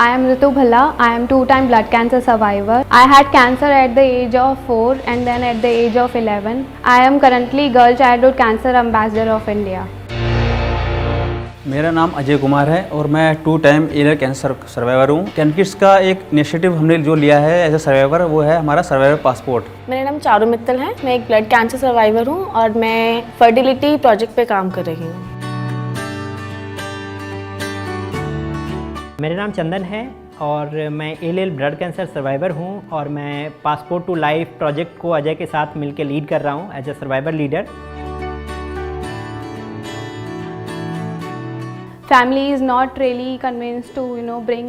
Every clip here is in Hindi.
I am Ritu Bhalla. I am two-time blood cancer survivor. I had cancer at the age of 4 and then at the age of 11. I am currently Girl Childhood Cancer Ambassador of India. मेरा नाम अजय कुमार है और मैं 2 टाइम एलियल कैंसर सर्वाइवर हूँ। कैनकिड्स का एक इनिशिएटिव हमने जो लिया है एज ए सर्वाइवर, वो है हमारा सर्वाइवर पासपोर्ट। मेरा नाम चारू मित्तल है। मैं एक ब्लड कैंसर सर्वाइवर हूँ और मैं फर्टिलिटी प्रोजेक्ट पे काम कर रही हूँ। मेरा नाम चंदन है और मैं एलियल ब्लड कैंसर सर्वाइवर हूँ और मैं पासपोर्ट टू लाइफ प्रोजेक्ट को अजय के साथ मिलकर लीड कर रहा हूँ as a survivor leader. Family is not really convinced to bring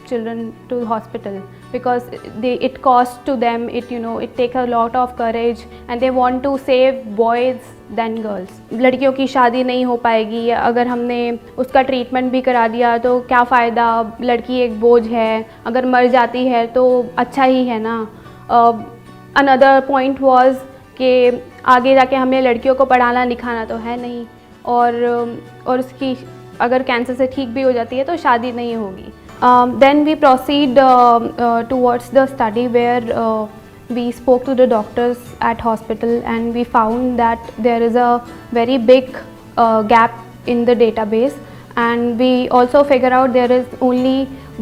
children to hospital because it costs to them, it takes a lot of courage and they want to save boys than girls. लड़कियों की शादी नहीं हो पाएगी, अगर हमने उसका ट्रीटमेंट भी करा दिया तो क्या फ़ायदा, लड़की एक बोझ है, अगर मर जाती है तो अच्छा ही है ना। अनदर पॉइंट वाज कि आगे जाके हमें लड़कियों को पढ़ाना लिखाना तो है नहीं और उसकी अगर कैंसर से ठीक भी हो जाती है तो शादी नहीं होगी। Then we proceed towards the study where we spoke to the doctors at hospital and we found that there is a very big gap in the database, and we also figure out there is only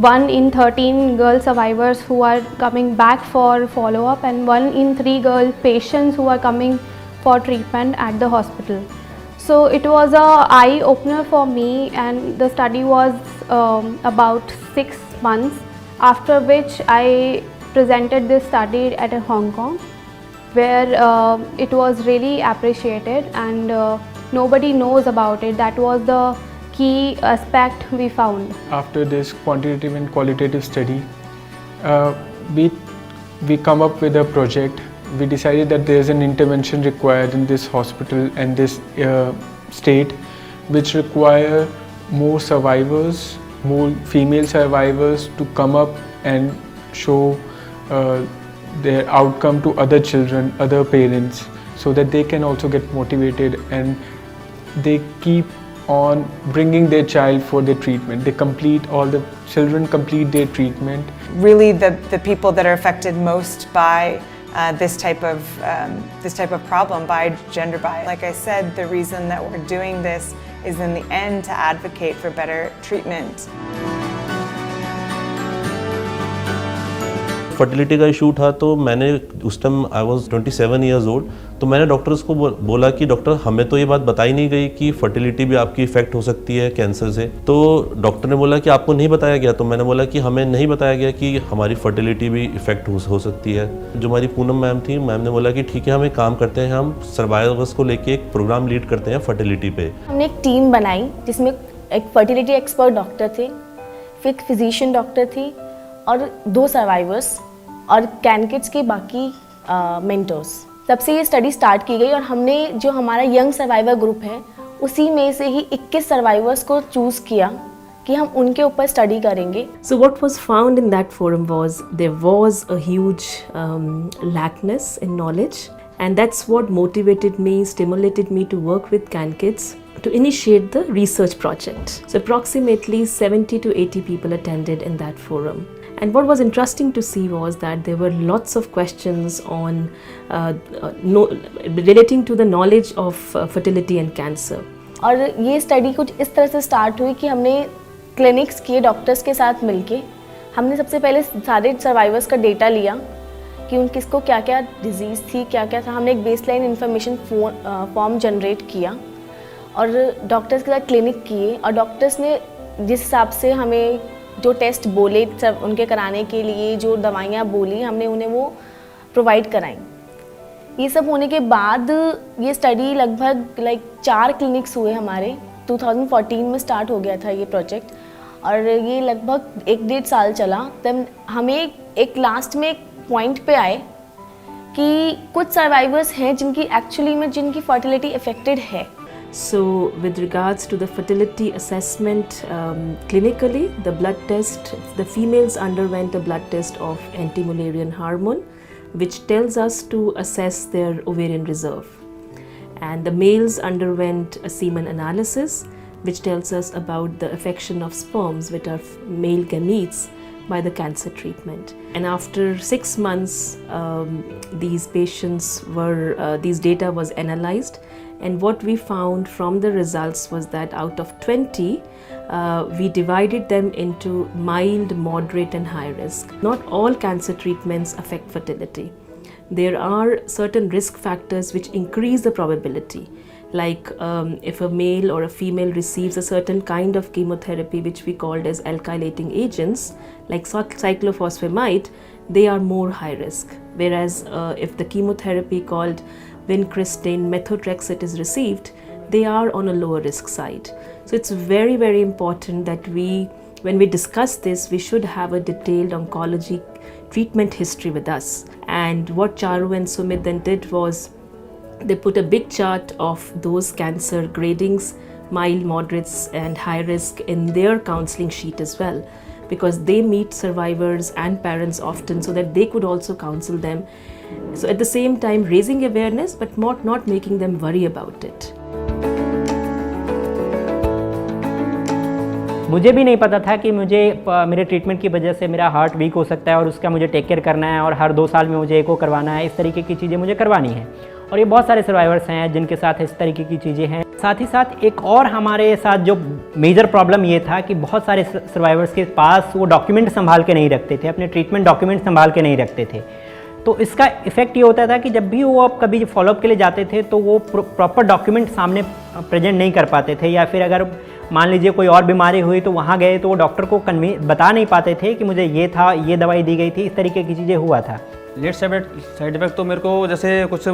1 in 13 girl survivors who are coming back for follow-up and 1 in 3 girl patients who are coming for treatment at the hospital. So it was a eye opener for me, and the study was about 6 months, after which I presented this study at Hong Kong where it was really appreciated and nobody knows about it. That was the key aspect we found. After this quantitative and qualitative study, we come up with a project. We decided that there is an intervention required in this hospital and this state, which require more survivors, more female survivors to come up and show their outcome to other children, other parents, so that they can also get motivated and they keep on bringing their child for their treatment. All the children complete their treatment. Really, the people that are affected most by this type of problem, by gender bias. Like I said, the reason that we're doing this is in the end to advocate for better treatment. Fertility का इशू था तो मैंने उस time I was 27 years old, तो मैंने डॉक्टर्स को बोला कि डॉक्टर हमें तो ये बात बताई नहीं गई कि फर्टिलिटी भी आपकी इफेक्ट हो सकती है कैंसर से। तो डॉक्टर ने बोला कि आपको नहीं बताया गया, तो मैंने बोला कि हमें नहीं बताया गया कि हमारी फर्टिलिटी भी इफेक्ट हो सकती है। जो हमारी पूनम मैम थी, मैम ने बोला कि ठीक है, हम एक काम करते हैं, हम सर्वाइवर्स को लेके एक प्रोग्राम लीड करते हैं फर्टिलिटी पे। हमने एक टीम बनाई जिसमें एक फर्टिलिटी एक्सपर्ट डॉक्टर थे, फिर एक फिजिशियन डॉक्टर थी और 2 सर्वाइवर्स और कैनकिड्स के बाकी मेंटर्स। तब से ये स्टडी स्टार्ट की गई और हमने जो हमारा यंग सर्वाइवर ग्रुप है उसी में से ही 21 सर्वाइवर्स को चूज़ किया कि हम उनके ऊपर स्टडी करेंगे। So what was found in that forum was there was a huge lackness in knowledge, and that's what motivated me, stimulated me to work with CanKids to initiate the research project. So approximately 70 to 80 people attended in that forum. And what was interesting to see was that there were lots of questions on relating to the knowledge of fertility and cancer. और ये स्टडी कुछ इस तरह से स्टार्ट हुई कि हमने क्लिनिक्स किए डॉक्टर्स के साथ मिलके। हमने सबसे पहले सारे सर्वाइवर्स का डेटा लिया कि उन किसको क्या क्या डिजीज़ थी, क्या क्या था। हमने एक बेसलाइन इंफॉर्मेशन फॉर्म जनरेट किया और डॉक्टर्स के साथ क्लिनिक किए और डॉक्टर्स ने जिस हिसाब से हमें जो टेस्ट बोले सब उनके कराने के लिए, जो दवाइयाँ बोली, हमने उन्हें वो प्रोवाइड कराई। ये सब होने के बाद ये स्टडी लगभग 4 क्लिनिक्स हुए हमारे। 2014 में स्टार्ट हो गया था ये प्रोजेक्ट और ये लगभग 1-1.5 साल चला। तब हमें एक लास्ट में एक पॉइंट पे आए कि कुछ सर्वाइवर्स हैं जिनकी फर्टिलिटी अफेक्टेड है। So with regards to the fertility assessment, clinically the blood test, the females underwent a blood test of anti-Mullerian hormone, which tells us to assess their ovarian reserve, and the males underwent a semen analysis which tells us about the affection of sperms, which are male gametes, by the cancer treatment. And after 6 months, these data was analyzed, and what we found from the results was that out of 20, we divided them into mild, moderate and high risk. Not all cancer treatments affect fertility. There are certain risk factors which increase the probability, like if a male or a female receives a certain kind of chemotherapy which we called as alkylating agents like cyclophosphamide, they are more high risk, whereas if the chemotherapy called vincristine methotrexate is received, they are on a lower risk side. So it's very, very important that when we discuss this, we should have a detailed oncology treatment history with us. And what Charu and Sumit then did was they put a big chart of those cancer gradings, mild, moderates and high risk, in their counseling sheet as well, because they meet survivors and parents often so that they could also counsel them. So at the same time raising awareness but not making them worry about it. मुझे भी नहीं पता था कि मेरे ट्रीटमेंट की वजह से मेरा हार्ट वीक हो सकता है और उसका मुझे टेक केयर करना है और हर 2 साल में मुझे एको करवाना है। इस तरीके की चीज़ें मुझे करवानी है और ये बहुत सारे सर्वाइवर्स हैं जिनके साथ इस तरीके की चीज़ें हैं। साथ ही साथ एक और हमारे साथ जो मेजर प्रॉब्लम ये था कि बहुत सारे सर्वाइवर्स के पास वो डॉक्यूमेंट संभाल के नहीं रखते थे, अपने ट्रीटमेंट डॉक्यूमेंट संभाल के नहीं रखते थे। तो इसका इफेक्ट ये होता था कि जब भी वो कभी फॉलोअप के लिए जाते थे तो वो प्रॉपर डॉक्यूमेंट सामने प्रेजेंट नहीं कर पाते थे, या फिर अगर मान लीजिए कोई और बीमारी हुई तो वहाँ गए तो वो डॉक्टर को बता नहीं पाते थे कि मुझे ये था, ये दवाई दी गई थी, इस तरीके की चीज़ें हुआ था। लेट साइड इफेक्ट तो मेरे को जैसे कुछ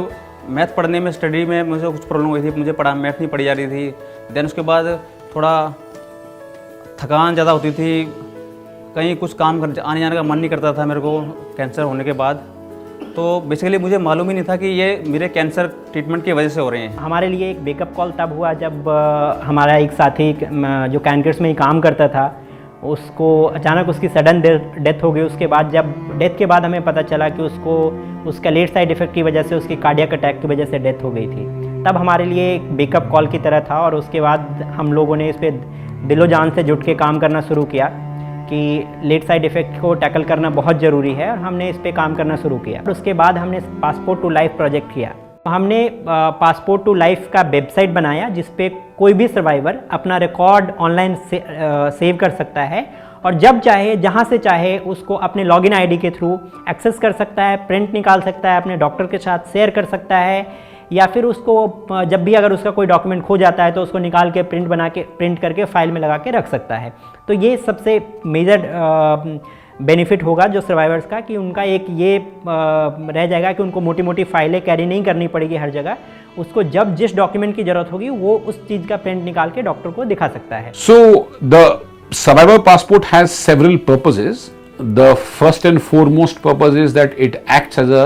मैथ पढ़ने में, स्टडी में मुझे कुछ प्रॉब्लम हुई थी, मुझे मैथ नहीं पढ़ी जा रही थी। देन उसके बाद थोड़ा थकान ज़्यादा होती थी, कहीं कुछ काम आने जाने का मन नहीं करता था मेरे को कैंसर होने के बाद। तो बेसिकली मुझे मालूम ही नहीं था कि ये मेरे कैंसर ट्रीटमेंट की वजह से हो रहे हैं। हमारे लिए एक वेकअप कॉल तब हुआ जब हमारा एक साथी जो कैनकिड्स में ही काम करता था, उसको अचानक उसकी सडन डेथ हो गई। उसके बाद जब डेथ के बाद हमें पता चला कि उसका लेट साइड इफेक्ट की वजह से, उसकी कार्डियक अटैक की वजह से डेथ हो गई थी। तब हमारे लिए एक वेकअप कॉल की तरह था और उसके बाद हम लोगों ने इस पर दिलो जान से जुट के काम करना शुरू किया कि लेट साइड इफ़ेक्ट को टैकल करना बहुत ज़रूरी है, और हमने इस पे काम करना शुरू किया। और उसके बाद हमने पासपोर्ट टू लाइफ प्रोजेक्ट किया। हमने पासपोर्ट टू लाइफ का वेबसाइट बनाया जिस पे कोई भी सर्वाइवर अपना रिकॉर्ड ऑनलाइन सेव कर सकता है और जब चाहे, जहाँ से चाहे उसको अपने लॉगिन आईडी के थ्रू एक्सेस कर सकता है, प्रिंट निकाल सकता है, अपने डॉक्टर के साथ शेयर कर सकता है, या फिर उसको जब भी अगर उसका कोई डॉक्यूमेंट खो जाता है तो उसको निकाल के प्रिंट करके फाइल में लगा के रख सकता है। तो ये सबसे मेजर बेनिफिट होगा जो सर्वाइवर्स का, कि उनका एक ये रह जाएगा कि उनको मोटी मोटी फाइलें कैरी नहीं करनी पड़ेगी हर जगह। उसको जब जिस डॉक्यूमेंट की ज़रूरत होगी वो उस चीज़ का प्रिंट निकाल के डॉक्टर को दिखा सकता है। So the survivor passport has several purposes. The first and foremost purpose is that it acts as a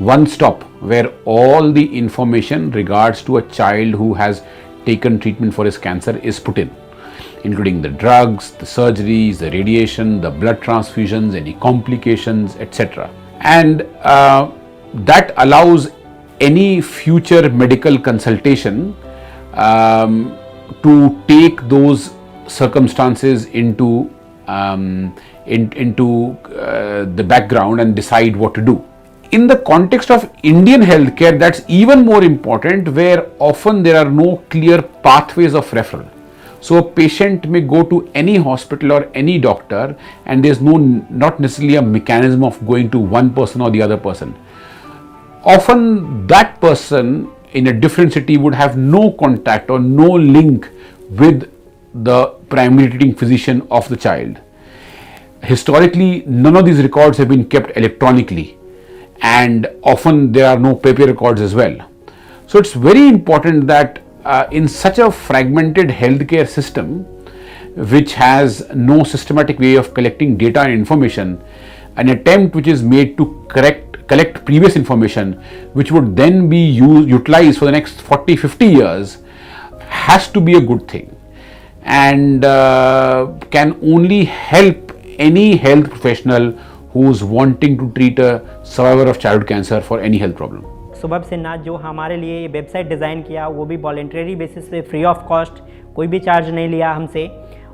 one stop where all the information regards to a child who has taken treatment for his cancer is put in, including the drugs, the surgeries, the radiation, the blood transfusions, any complications, etc. And that allows any future medical consultation to take those circumstances into the background and decide what to do. In the context of Indian healthcare, that's even more important, where often there are no clear pathways of referral. So a patient may go to any hospital or any doctor and there's not necessarily a mechanism of going to one person or the other person. Often that person in a different city would have no contact or no link with the primary treating physician of the child. Historically, none of these records have been kept electronically, and often there are no paper records as well. So it's very important that in such a fragmented healthcare system which has no systematic way of collecting data and information, an attempt which is made to collect previous information which would then be utilized for the next 40-50 years has to be a good thing, and can only help any health professional who's wanting to treat a survivor of childhood cancer for any health problem. सुबह सिन्हा जो हमारे लिए ये वेबसाइट डिज़ाइन किया, वो भी वॉलेंटरी बेसिस पे फ्री ऑफ कॉस्ट, कोई भी चार्ज नहीं लिया हमसे,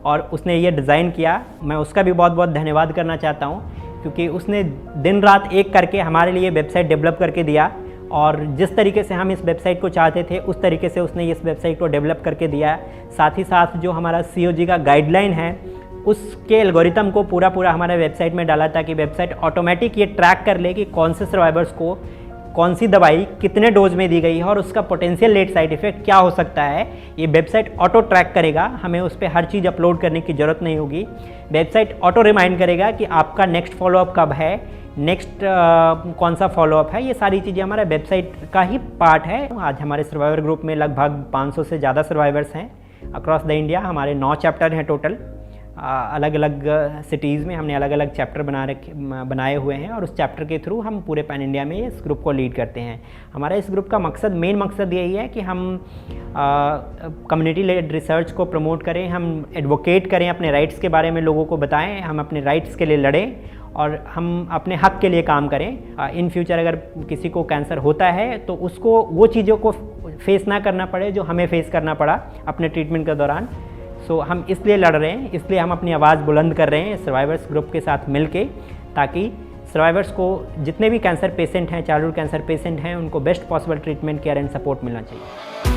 और उसने ये डिज़ाइन किया। मैं उसका भी बहुत बहुत धन्यवाद करना चाहता हूँ, क्योंकि उसने दिन रात एक करके हमारे लिए वेबसाइट डेवलप करके दिया, और जिस तरीके से हम इस वेबसाइट को चाहते थे उस तरीके से उसने इस वेबसाइट को डेवलप करके दिया। साथ ही साथ जो हमारा COG का गाइडलाइन है उसके एल्गोरिथम को पूरा हमारे वेबसाइट में डाला, ताकि वेबसाइट ऑटोमेटिक ये ट्रैक कर ले कि कौन से सर्वाइवर्स को कौन सी दवाई कितने डोज में दी गई है और उसका पोटेंशियल लेट साइड इफेक्ट क्या हो सकता है। ये वेबसाइट ऑटो ट्रैक करेगा, हमें उस पर हर चीज़ अपलोड करने की ज़रूरत नहीं होगी। वेबसाइट ऑटो रिमाइंड करेगा कि आपका नेक्स्ट फॉलोअप कब है, नेक्स्ट कौन सा फॉलोअप है। ये सारी चीज़ें हमारा वेबसाइट का ही पार्ट है। आज हमारे सर्वाइवर ग्रुप में लगभग 500 से ज़्यादा सर्वाइवर्स हैं अक्रॉस द इंडिया। हमारे 9 चैप्टर हैं टोटल, अलग अलग सिटीज़ में हमने अलग अलग चैप्टर बनाए हुए हैं, और उस चैप्टर के थ्रू हम पूरे पैन इंडिया में इस ग्रुप को लीड करते हैं। हमारा इस ग्रुप का मेन मकसद यही है कि हम कम्युनिटी लेड रिसर्च को प्रमोट करें, हम एडवोकेट करें, अपने राइट्स के बारे में लोगों को बताएं, हम अपने राइट्स के लिए लड़ें और हम अपने हक के लिए काम करें। इन फ्यूचर अगर किसी को कैंसर होता है तो उसको वो चीज़ों को फेस ना करना पड़े जो हमें फेस करना पड़ा अपने ट्रीटमेंट के दौरान। सो हम इसलिए लड़ रहे हैं, इसलिए हम अपनी आवाज़ बुलंद कर रहे हैं सर्वाइवर्स ग्रुप के साथ मिलके, ताकि सर्वाइवर्स को जितने भी कैंसर पेशेंट हैं, चाइल्डहुड कैंसर पेशेंट हैं, उनको best possible treatment, care and support मिलना चाहिए।